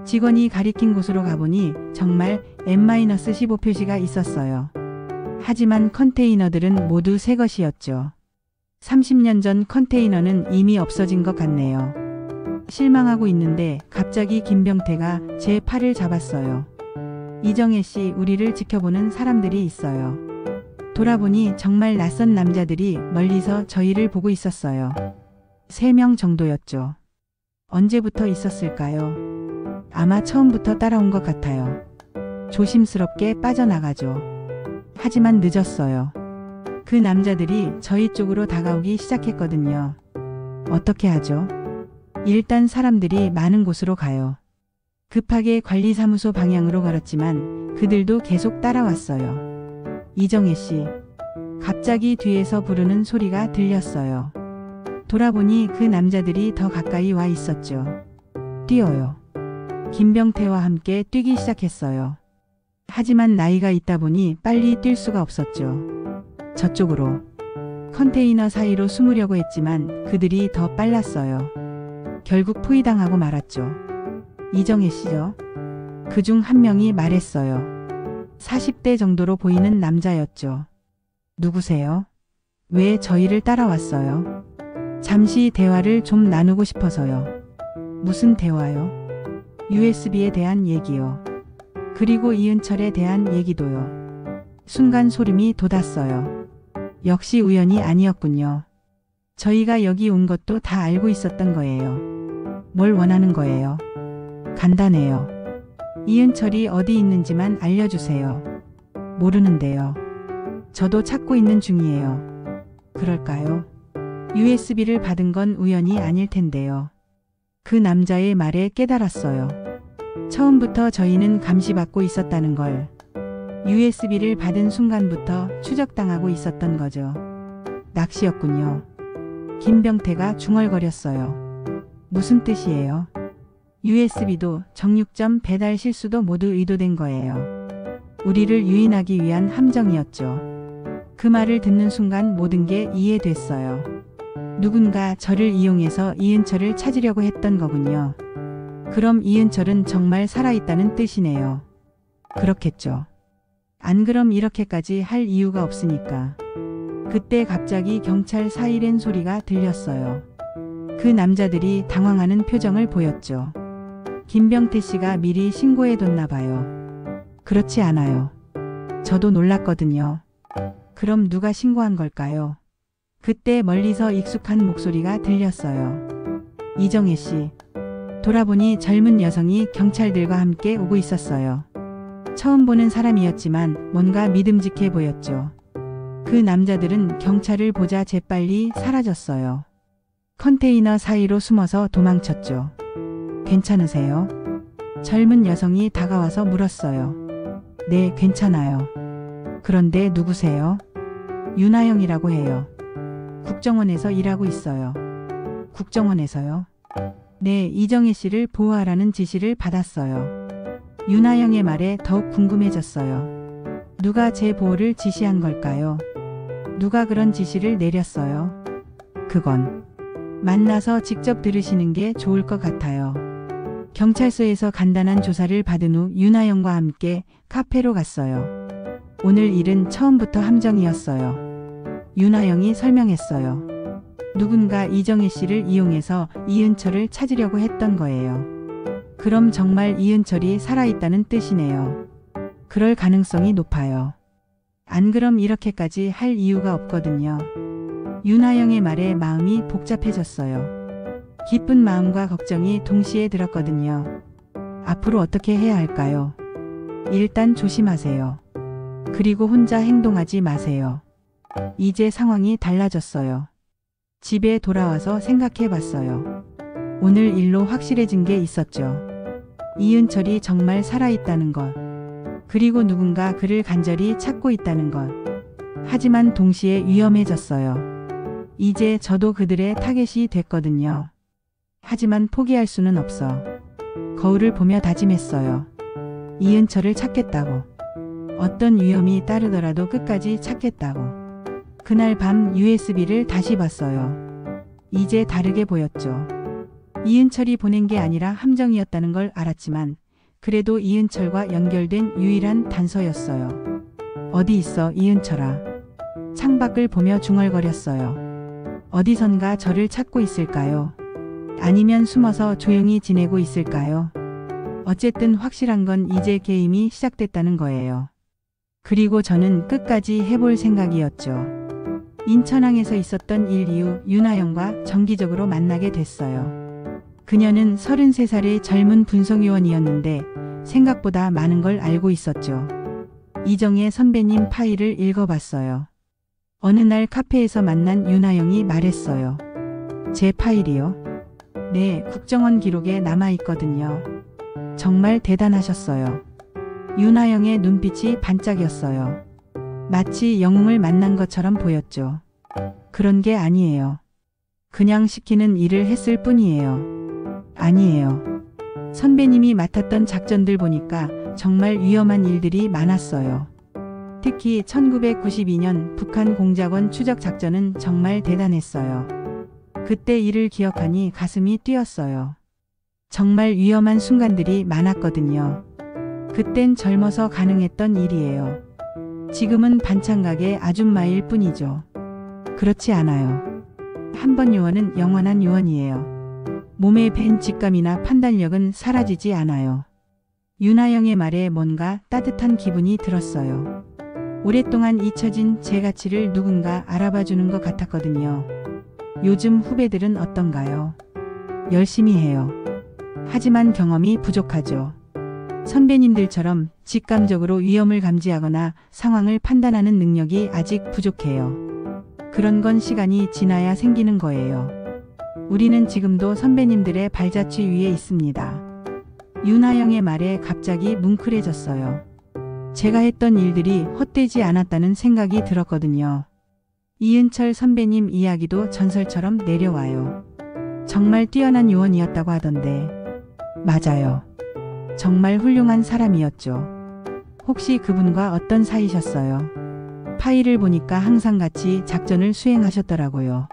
직원이 가리킨 곳으로 가보니 정말 N-15 표시가 있었어요. 하지만 컨테이너들은 모두 새 것이었죠. 30년 전 컨테이너는 이미 없어진 것 같네요. 실망하고 있는데 갑자기 김병태가 제 팔을 잡았어요. 이정혜 씨, 우리를 지켜보는 사람들이 있어요. 돌아보니 정말 낯선 남자들이 멀리서 저희를 보고 있었어요. 3명 정도였죠. 언제부터 있었을까요? 아마 처음부터 따라온 것 같아요. 조심스럽게 빠져나가죠. 하지만 늦었어요. 그 남자들이 저희 쪽으로 다가오기 시작했거든요. 어떻게 하죠? 일단 사람들이 많은 곳으로 가요. 급하게 관리사무소 방향으로 걸었지만 그들도 계속 따라왔어요. 이정혜 씨. 갑자기 뒤에서 부르는 소리가 들렸어요. 돌아보니 그 남자들이 더 가까이 와 있었죠. 뛰어요. 김병태와 함께 뛰기 시작했어요. 하지만 나이가 있다 보니 빨리 뛸 수가 없었죠. 저쪽으로. 컨테이너 사이로 숨으려고 했지만 그들이 더 빨랐어요. 결국 포위당하고 말았죠. 이정혜 씨죠? 그중 한 명이 말했어요. 40대 정도로 보이는 남자였죠. 누구세요? 왜 저희를 따라왔어요? 잠시 대화를 좀 나누고 싶어서요. 무슨 대화요? USB에 대한 얘기요. 그리고 이은철에 대한 얘기도요. 순간 소름이 돋았어요. 역시 우연이 아니었군요. 저희가 여기 온 것도 다 알고 있었던 거예요. 뭘 원하는 거예요? 간단해요. 이은철이 어디 있는지만 알려주세요. 모르는데요. 저도 찾고 있는 중이에요. 그럴까요? USB를 받은 건 우연이 아닐 텐데요. 그 남자의 말에 깨달았어요. 처음부터 저희는 감시받고 있었다는 걸. USB를 받은 순간부터 추적당하고 있었던 거죠. 낚시였군요. 김병태가 중얼거렸어요. 무슨 뜻이에요? USB도 정육점 배달 실수도 모두 의도된 거예요. 우리를 유인하기 위한 함정이었죠. 그 말을 듣는 순간 모든 게 이해됐어요. 누군가 저를 이용해서 이은철을 찾으려고 했던 거군요. 그럼 이은철은 정말 살아있다는 뜻이네요. 그렇겠죠. 안 그럼 이렇게까지 할 이유가 없으니까. 그때 갑자기 경찰 사이렌 소리가 들렸어요. 그 남자들이 당황하는 표정을 보였죠. 김병태 씨가 미리 신고해뒀나 봐요. 그렇지 않아요. 저도 놀랐거든요. 그럼 누가 신고한 걸까요? 그때 멀리서 익숙한 목소리가 들렸어요. 이정혜 씨. 돌아보니 젊은 여성이 경찰들과 함께 오고 있었어요. 처음 보는 사람이었지만 뭔가 믿음직해 보였죠. 그 남자들은 경찰을 보자 재빨리 사라졌어요. 컨테이너 사이로 숨어서 도망쳤죠. 괜찮으세요? 젊은 여성이 다가와서 물었어요. 네, 괜찮아요. 그런데 누구세요? 윤하영이라고 해요. 국정원에서 일하고 있어요. 국정원에서요? 네, 이정혜 씨를 보호하라는 지시를 받았어요. 윤하영의 말에 더욱 궁금해졌어요. 누가 제 보호를 지시한 걸까요? 누가 그런 지시를 내렸어요? 그건 만나서 직접 들으시는 게 좋을 것 같아요. 경찰서에서 간단한 조사를 받은 후 윤하영과 함께 카페로 갔어요. 오늘 일은 처음부터 함정이었어요. 윤하영이 설명했어요. 누군가 이정혜 씨를 이용해서 이은철을 찾으려고 했던 거예요. 그럼 정말 이은철이 살아있다는 뜻이네요. 그럴 가능성이 높아요. 안 그럼 이렇게까지 할 이유가 없거든요. 윤하영의 말에 마음이 복잡해졌어요. 기쁜 마음과 걱정이 동시에 들었거든요. 앞으로 어떻게 해야 할까요? 일단 조심하세요. 그리고 혼자 행동하지 마세요. 이제 상황이 달라졌어요. 집에 돌아와서 생각해 봤어요. 오늘 일로 확실해진 게 있었죠. 이은철이 정말 살아있다는 것. 그리고 누군가 그를 간절히 찾고 있다는 것. 하지만 동시에 위험해졌어요. 이제 저도 그들의 타겟이 됐거든요. 하지만 포기할 수는 없어. 거울을 보며 다짐했어요. 이은철을 찾겠다고. 어떤 위험이 따르더라도 끝까지 찾겠다고. 그날 밤 USB를 다시 봤어요. 이제 다르게 보였죠. 이은철이 보낸 게 아니라 함정이었다는 걸 알았지만 그래도 이은철과 연결된 유일한 단서였어요. 어디 있어 이은철아. 창밖을 보며 중얼거렸어요. 어디선가 저를 찾고 있을까요? 아니면 숨어서 조용히 지내고 있을까요? 어쨌든 확실한 건 이제 게임이 시작됐다는 거예요. 그리고 저는 끝까지 해볼 생각이었죠. 인천항에서 있었던 일 이후 윤하영과 정기적으로 만나게 됐어요. 그녀는 33살의 젊은 분석요원이었는데 생각보다 많은 걸 알고 있었죠. 이정혜 선배님 파일을 읽어봤어요. 어느 날 카페에서 만난 윤하영이 말했어요. 제 파일이요? 네, 국정원 기록에 남아있거든요. 정말 대단하셨어요. 윤하영의 눈빛이 반짝였어요. 마치 영웅을 만난 것처럼 보였죠. 그런 게 아니에요. 그냥 시키는 일을 했을 뿐이에요. 아니에요. 선배님이 맡았던 작전들 보니까 정말 위험한 일들이 많았어요. 특히 1992년 북한 공작원 추적 작전은 정말 대단했어요. 그때 일을 기억하니 가슴이 뛰었어요. 정말 위험한 순간들이 많았거든요. 그땐 젊어서 가능했던 일이에요. 지금은 반찬가게 아줌마일 뿐이죠. 그렇지 않아요. 한 번 요원은 영원한 요원이에요. 몸에 밴 직감이나 판단력은 사라지지 않아요. 윤하영의 말에 뭔가 따뜻한 기분이 들었어요. 오랫동안 잊혀진 제 가치를 누군가 알아봐주는 것 같았거든요. 요즘 후배들은 어떤가요? 열심히 해요. 하지만 경험이 부족하죠. 선배님들처럼 직감적으로 위험을 감지하거나 상황을 판단하는 능력이 아직 부족해요. 그런 건 시간이 지나야 생기는 거예요. 우리는 지금도 선배님들의 발자취 위에 있습니다. 윤하영의 말에 갑자기 뭉클해졌어요. 제가 했던 일들이 헛되지 않았다는 생각이 들었거든요. 이은철 선배님 이야기도 전설처럼 내려와요. 정말 뛰어난 요원이었다고 하던데. 맞아요. 정말 훌륭한 사람이었죠. 혹시 그분과 어떤 사이셨어요? 파일을 보니까 항상 같이 작전을 수행하셨더라고요.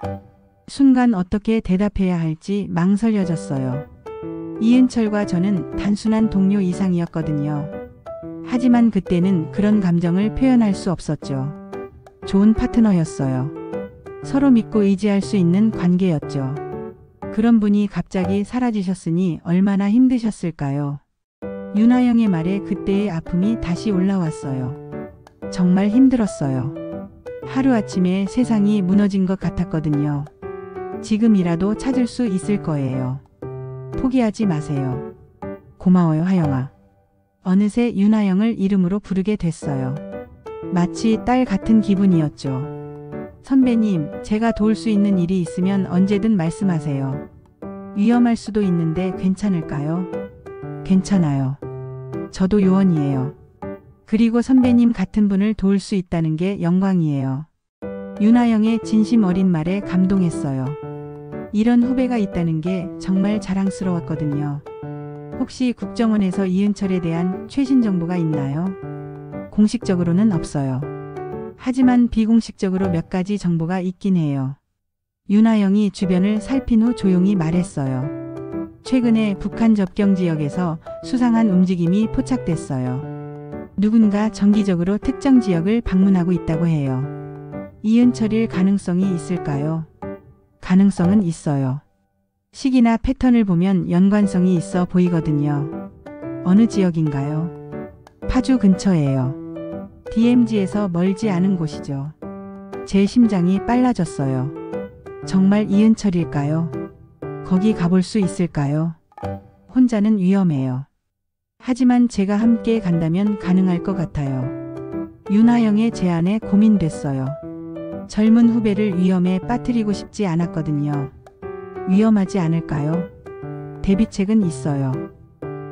순간 어떻게 대답해야 할지 망설여졌어요. 이은철과 저는 단순한 동료 이상이었거든요. 하지만 그때는 그런 감정을 표현할 수 없었죠. 좋은 파트너였어요. 서로 믿고 의지할 수 있는 관계였죠. 그런 분이 갑자기 사라지셨으니 얼마나 힘드셨을까요? 윤하영의 말에 그때의 아픔이 다시 올라왔어요. 정말 힘들었어요. 하루아침에 세상이 무너진 것 같았거든요. 지금이라도 찾을 수 있을 거예요. 포기하지 마세요. 고마워요, 하영아. 어느새 윤하영을 이름으로 부르게 됐어요. 마치 딸 같은 기분이었죠. 선배님, 제가 도울 수 있는 일이 있으면 언제든 말씀하세요. 위험할 수도 있는데 괜찮을까요? 괜찮아요. 저도 요원이에요. 그리고 선배님 같은 분을 도울 수 있다는 게 영광이에요. 윤하영의 진심 어린 말에 감동했어요. 이런 후배가 있다는 게 정말 자랑스러웠거든요. 혹시 국정원에서 이은철에 대한 최신 정보가 있나요? 공식적으로는 없어요. 하지만 비공식적으로 몇 가지 정보가 있긴 해요. 윤하영이 주변을 살핀 후 조용히 말했어요. 최근에 북한 접경 지역에서 수상한 움직임이 포착됐어요. 누군가 정기적으로 특정 지역을 방문하고 있다고 해요. 이은철일 가능성이 있을까요? 가능성은 있어요. 시기나 패턴을 보면 연관성이 있어 보이거든요. 어느 지역인가요? 파주 근처예요. DMZ에서 멀지 않은 곳이죠. 제 심장이 빨라졌어요. 정말 이은철일까요? 거기 가볼 수 있을까요? 혼자는 위험해요. 하지만 제가 함께 간다면 가능할 것 같아요. 윤하영의 제안에 고민됐어요. 젊은 후배를 위험에 빠뜨리고 싶지 않았거든요. 위험하지 않을까요? 대비책은 있어요.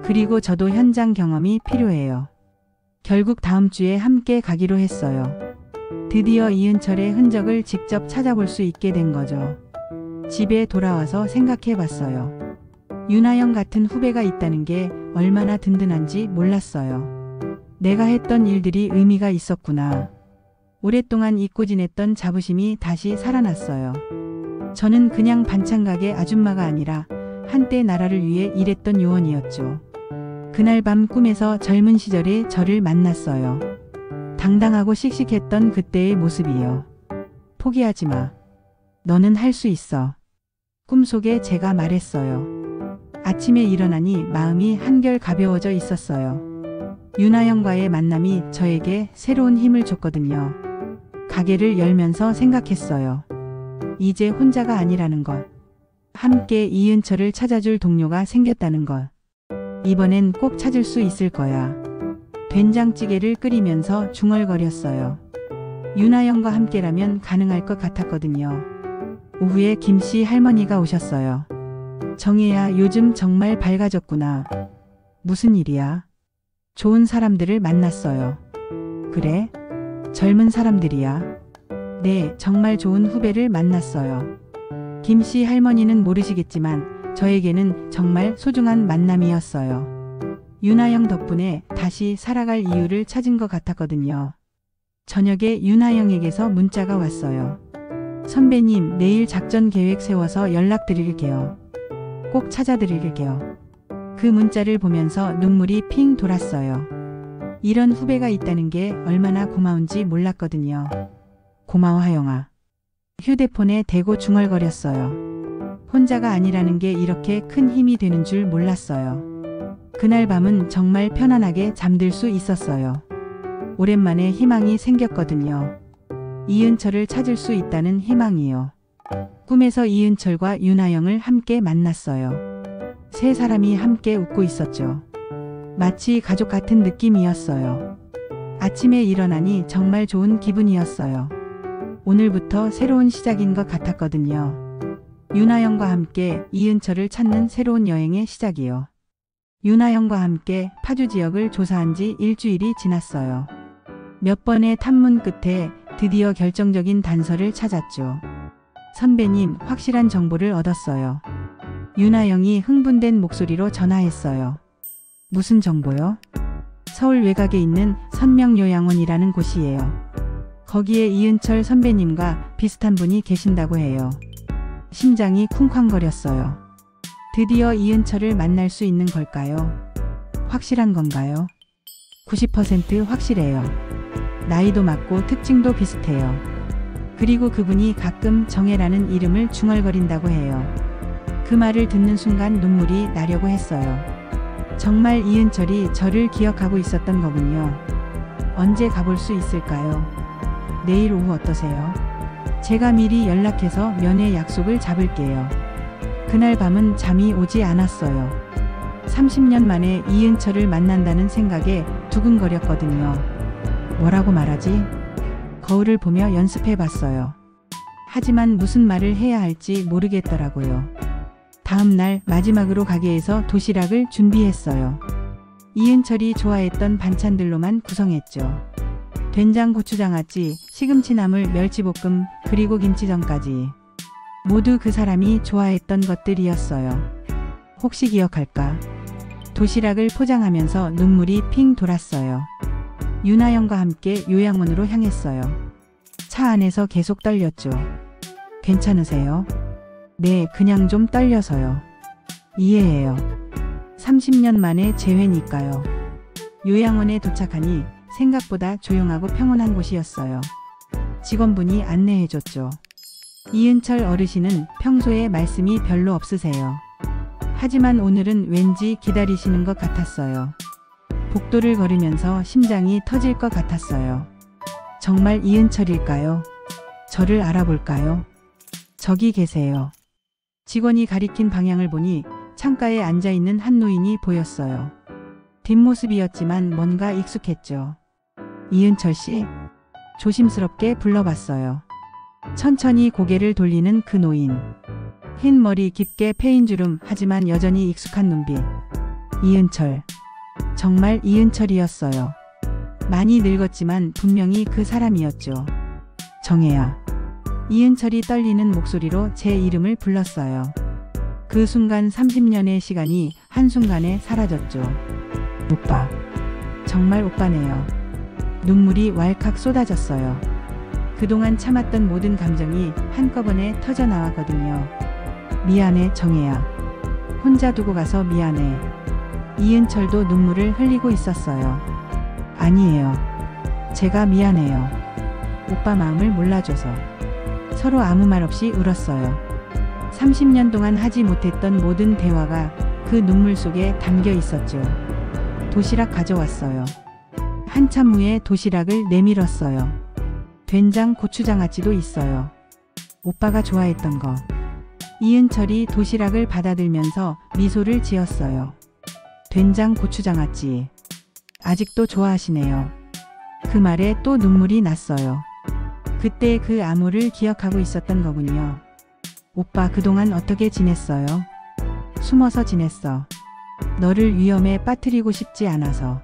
그리고 저도 현장 경험이 필요해요. 결국 다음 주에 함께 가기로 했어요. 드디어 이은철의 흔적을 직접 찾아볼 수 있게 된 거죠. 집에 돌아와서 생각해 봤어요. 윤하영 같은 후배가 있다는 게 얼마나 든든한지 몰랐어요. 내가 했던 일들이 의미가 있었구나. 오랫동안 잊고 지냈던 자부심이 다시 살아났어요. 저는 그냥 반찬가게 아줌마가 아니라 한때 나라를 위해 일했던 요원이었죠. 그날 밤 꿈에서 젊은 시절의 저를 만났어요. 당당하고 씩씩했던 그때의 모습이요. 포기하지 마. 너는 할 수 있어. 꿈속에 제가 말했어요. 아침에 일어나니 마음이 한결 가벼워져 있었어요. 윤하영과의 만남이 저에게 새로운 힘을 줬거든요. 가게를 열면서 생각했어요. 이제 혼자가 아니라는 것. 함께 이은철을 찾아줄 동료가 생겼다는 것. 이번엔 꼭 찾을 수 있을 거야. 된장찌개를 끓이면서 중얼거렸어요. 윤하영과 함께라면 가능할 것 같았거든요. 오후에 김씨 할머니가 오셨어요. 정혜야, 요즘 정말 밝아졌구나. 무슨 일이야? 좋은 사람들을 만났어요. 그래? 젊은 사람들이야. 네, 정말 좋은 후배를 만났어요. 김씨 할머니는 모르시겠지만 저에게는 정말 소중한 만남이었어요. 윤하영 덕분에 다시 살아갈 이유를 찾은 것 같았거든요. 저녁에 윤하영에게서 문자가 왔어요. 선배님, 내일 작전 계획 세워서 연락드릴게요. 꼭 찾아드릴게요. 그 문자를 보면서 눈물이 핑 돌았어요. 이런 후배가 있다는 게 얼마나 고마운지 몰랐거든요. 고마워, 하영아. 휴대폰에 대고 중얼거렸어요. 혼자가 아니라는 게 이렇게 큰 힘이 되는 줄 몰랐어요. 그날 밤은 정말 편안하게 잠들 수 있었어요. 오랜만에 희망이 생겼거든요. 이은철을 찾을 수 있다는 희망이요. 꿈에서 이은철과 윤하영을 함께 만났어요. 세 사람이 함께 웃고 있었죠. 마치 가족 같은 느낌이었어요. 아침에 일어나니 정말 좋은 기분이었어요. 오늘부터 새로운 시작인 것 같았거든요. 윤하영과 함께 이은철을 찾는 새로운 여행의 시작이요. 윤하영과 함께 파주 지역을 조사한 지 일주일이 지났어요. 몇 번의 탐문 끝에 드디어 결정적인 단서를 찾았죠. 선배님, 확실한 정보를 얻었어요. 윤하영이 흥분된 목소리로 전화했어요. 무슨 정보요? 서울 외곽에 있는 선명요양원이라는 곳이에요. 거기에 이은철 선배님과 비슷한 분이 계신다고 해요. 심장이 쿵쾅거렸어요. 드디어 이은철을 만날 수 있는 걸까요? 확실한 건가요? 90% 확실해요. 나이도 맞고 특징도 비슷해요. 그리고 그분이 가끔 정혜라는 이름을 중얼거린다고 해요. 그 말을 듣는 순간 눈물이 나려고 했어요. 정말 이은철이 저를 기억하고 있었던 거군요. 언제 가볼 수 있을까요? 내일 오후 어떠세요? 제가 미리 연락해서 면회 약속을 잡을게요. 그날 밤은 잠이 오지 않았어요. 30년 만에 이은철을 만난다는 생각에 두근거렸거든요. 뭐라고 말하지? 거울을 보며 연습해 봤어요. 하지만 무슨 말을 해야 할지 모르겠더라고요. 다음 날 마지막으로 가게에서 도시락을 준비했어요. 이은철이 좋아했던 반찬들로만 구성했죠. 된장, 고추장아찌, 시금치나물, 멸치볶음, 그리고 김치전까지. 모두 그 사람이 좋아했던 것들이었어요. 혹시 기억할까? 도시락을 포장하면서 눈물이 핑 돌았어요. 윤하영과 함께 요양원으로 향했어요. 차 안에서 계속 떨렸죠. 괜찮으세요? 네, 그냥 좀 떨려서요. 이해해요. 30년 만에 재회니까요. 요양원에 도착하니 생각보다 조용하고 평온한 곳이었어요. 직원분이 안내해줬죠. 이은철 어르신은 평소에 말씀이 별로 없으세요. 하지만 오늘은 왠지 기다리시는 것 같았어요. 복도를 걸으면서 심장이 터질 것 같았어요. 정말 이은철일까요? 저를 알아볼까요? 저기 계세요. 직원이 가리킨 방향을 보니 창가에 앉아있는 한 노인이 보였어요. 뒷모습이었지만 뭔가 익숙했죠. 이은철 씨? 조심스럽게 불러봤어요. 천천히 고개를 돌리는 그 노인. 흰 머리 깊게 패인 주름, 하지만 여전히 익숙한 눈빛. 이은철. 정말 이은철이었어요. 많이 늙었지만 분명히 그 사람이었죠. 정혜야. 이은철이 떨리는 목소리로 제 이름을 불렀어요. 그 순간 30년의 시간이 한순간에 사라졌죠. 오빠. 정말 오빠네요. 눈물이 왈칵 쏟아졌어요. 그동안 참았던 모든 감정이 한꺼번에 터져 나왔거든요. 미안해, 정혜야. 혼자 두고 가서 미안해. 이은철도 눈물을 흘리고 있었어요. 아니에요. 제가 미안해요. 오빠 마음을 몰라줘서. 서로 아무 말 없이 울었어요. 30년 동안 하지 못했던 모든 대화가 그 눈물 속에 담겨 있었죠. 도시락 가져왔어요. 한참 후에 도시락을 내밀었어요. 된장, 고추장아찌도 있어요. 오빠가 좋아했던 거. 이은철이 도시락을 받아들면서 미소를 지었어요. 된장, 고추장아찌. 아직도 좋아하시네요. 그 말에 또 눈물이 났어요. 그때 그 암호를 기억하고 있었던 거군요. 오빠 그동안 어떻게 지냈어요? 숨어서 지냈어. 너를 위험에 빠뜨리고 싶지 않아서.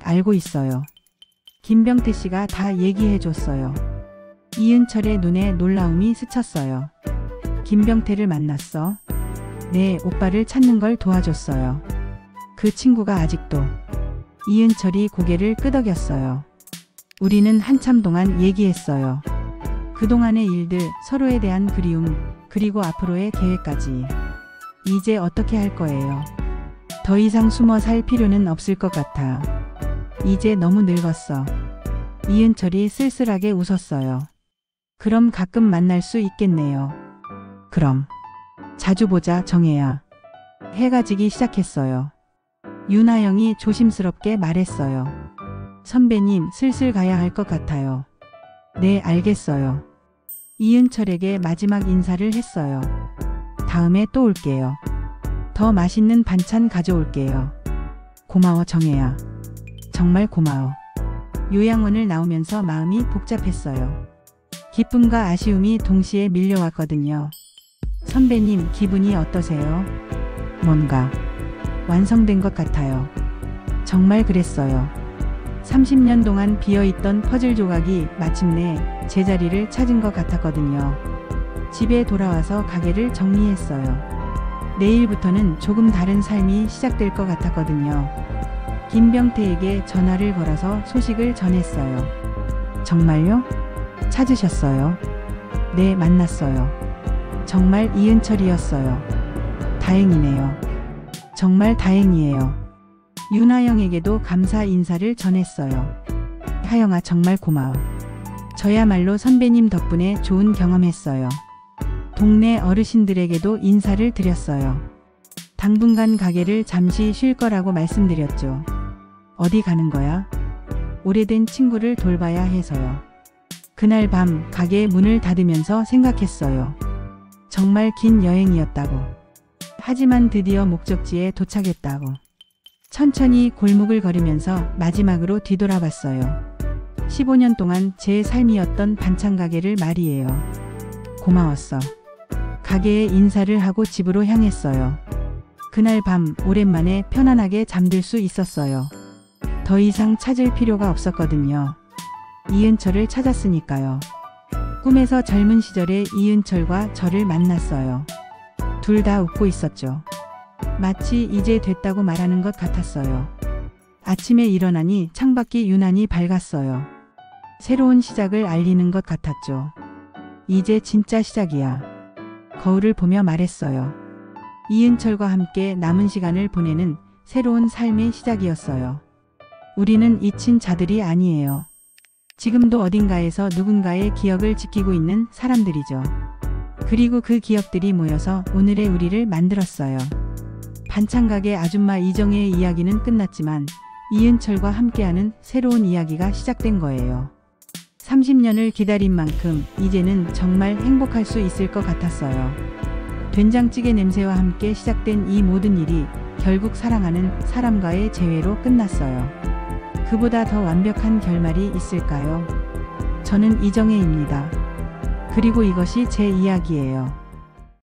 알고 있어요. 김병태 씨가 다 얘기해 줬어요. 이은철의 눈에 놀라움이 스쳤어요. 김병태를 만났어? 네, 오빠를 찾는 걸 도와줬어요. 그 친구가 아직도. 이은철이 고개를 끄덕였어요. 우리는 한참 동안 얘기했어요. 그동안의 일들, 서로에 대한 그리움, 그리고 앞으로의 계획까지. 이제 어떻게 할 거예요? 더 이상 숨어 살 필요는 없을 것 같아. 이제 너무 늙었어. 이은철이 쓸쓸하게 웃었어요. 그럼 가끔 만날 수 있겠네요. 그럼. 자주 보자, 정혜야. 해가 지기 시작했어요. 윤하영이 조심스럽게 말했어요. 선배님, 슬슬 가야 할 것 같아요. 네, 알겠어요. 이은철에게 마지막 인사를 했어요. 다음에 또 올게요. 더 맛있는 반찬 가져올게요. 고마워, 정혜야. 정말 고마워. 요양원을 나오면서 마음이 복잡했어요. 기쁨과 아쉬움이 동시에 밀려왔거든요. 선배님, 기분이 어떠세요? 뭔가 완성된 것 같아요. 정말 그랬어요. 30년 동안 비어있던 퍼즐 조각이 마침내 제자리를 찾은 것 같았거든요. 집에 돌아와서 가게를 정리했어요. 내일부터는 조금 다른 삶이 시작될 것 같았거든요. 김병태에게 전화를 걸어서 소식을 전했어요. 정말요? 찾으셨어요? 네, 만났어요. 정말 이은철이었어요. 다행이네요. 정말 다행이에요. 윤하영에게도 감사 인사를 전했어요. 하영아, 정말 고마워. 저야말로 선배님 덕분에 좋은 경험했어요. 동네 어르신들에게도 인사를 드렸어요. 당분간 가게를 잠시 쉴 거라고 말씀드렸죠. 어디 가는 거야? 오래된 친구를 돌봐야 해서요. 그날 밤 가게 문을 닫으면서 생각했어요. 정말 긴 여행이었다고. 하지만 드디어 목적지에 도착했다고. 천천히 골목을 걸으면서 마지막으로 뒤돌아봤어요. 15년 동안 제 삶이었던 반찬 가게를 말이에요. 고마웠어. 가게에 인사를 하고 집으로 향했어요. 그날 밤 오랜만에 편안하게 잠들 수 있었어요. 더 이상 찾을 필요가 없었거든요. 이은철을 찾았으니까요. 꿈에서 젊은 시절의 이은철과 저를 만났어요. 둘 다 웃고 있었죠. 마치 이제 됐다고 말하는 것 같았어요. 아침에 일어나니 창밖이 유난히 밝았어요. 새로운 시작을 알리는 것 같았죠. 이제 진짜 시작이야. 거울을 보며 말했어요. 이은철과 함께 남은 시간을 보내는 새로운 삶의 시작이었어요. 우리는 잊힌 자들이 아니에요. 지금도 어딘가에서 누군가의 기억을 지키고 있는 사람들이죠. 그리고 그 기억들이 모여서 오늘의 우리를 만들었어요. 반찬가게 아줌마 이정혜의 이야기는 끝났지만 이은철과 함께하는 새로운 이야기가 시작된 거예요. 30년을 기다린 만큼 이제는 정말 행복할 수 있을 것 같았어요. 된장찌개 냄새와 함께 시작된 이 모든 일이 결국 사랑하는 사람과의 재회로 끝났어요. 그보다 더 완벽한 결말이 있을까요? 저는 이정혜입니다. 그리고 이것이 제 이야기예요.